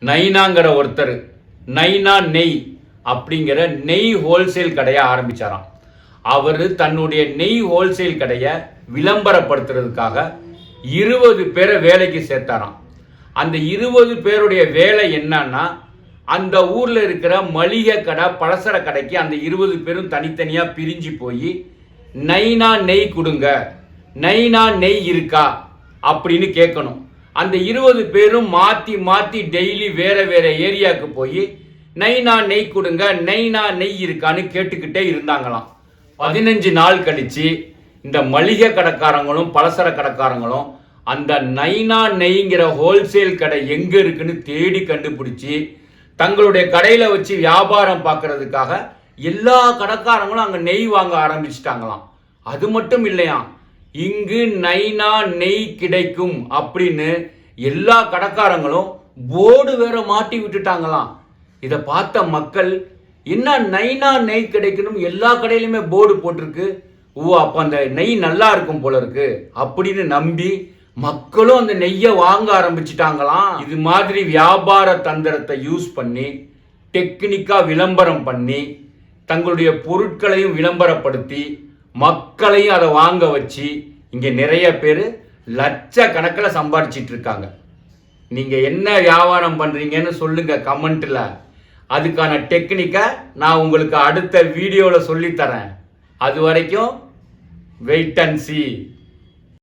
நைனாங்கிற ஒருத்தர் நைனா நெய் அப்படிங்கிற நெய் ஹோல்சேல் கடையை ஆரம்பிச்சாராம். அவர் தன்னுடைய நெய் ஹோல்சேல் கடையை விளம்பரப்படுத்துறதுக்காக 20 பேரை வேலைக்கு சேர்த்தாராம். அந்த 20 பேருடைய வேலை என்னன்னா, அந்த ஊர்ல இருக்கிற மளிகை கடை பலசர கடைக்கு அந்த 20 பேரும் தனித்தனியா பிரிஞ்சு போய் நைனா நெய் கொடுங்க, நைனா நெய் இருக்கா அப்படின்னு கேட்கணும். அந்த 20 பேரும் மாத்தி மாத்தி டெய்லி வேற வேற ஏரியாவுக்கு போய் நைனா நெய் கொடுங்க, நைனா நெய் இருக்கான்னு கேட்டுக்கிட்டே இருந்தாங்களாம். 15 நாள் கழிச்சு இந்த மளிகை கடைக்காரங்களும் பலசர கடைக்காரங்களும் அந்த நைனா நெய்ங்கிற ஹோல்சேல் கடை எங்க இருக்குன்னு தேடி கண்டுபிடிச்சி தங்களுடைய கடையில வச்சு வியாபாரம் பார்க்கறதுக்காக எல்லா கடைக்காரங்களும் அங்க நெய் வாங்க ஆரம்பிச்சிட்டாங்களாம். அது மட்டும் இல்லையா, இங்கு நைனா நெய் கிடைக்கும் அப்படின்னு எல்லா கடைக்காரங்களும் போர்டு வேற மாட்டி விட்டுட்டாங்களாம். இதை பார்த்த மக்கள், என்ன நைனா நெய் கிடைக்கணும் எல்லா கடையிலுமே போர்டு போட்டிருக்கு, ஓ அப்ப அந்த நெய் நல்லா இருக்கும் போல இருக்கு அப்படின்னு நம்பி மக்களும் அந்த நெய்யை வாங்க ஆரம்பிச்சிட்டாங்களாம். இது மாதிரி வியாபார தந்திரத்தை யூஸ் பண்ணி டெக்னிக்கா விளம்பரம் பண்ணி தங்களுடைய பொருட்களையும் விளம்பரப்படுத்தி மக்களையும் அதை வாங்க வச்சு இங்க நிறைய பேர் லட்சக்கணக்கில் சம்பாதிச்சிட்டு இருக்காங்க. நீங்க என்ன வியாபாரம் பண்றீங்கன்னு சொல்லுங்க கமெண்ட்ல. அதுக்கான டெக்னிக்கை நான் உங்களுக்கு அடுத்த வீடியோவில் சொல்லித்தரேன். அது வரைக்கும் வெயிட் அண்ட் see.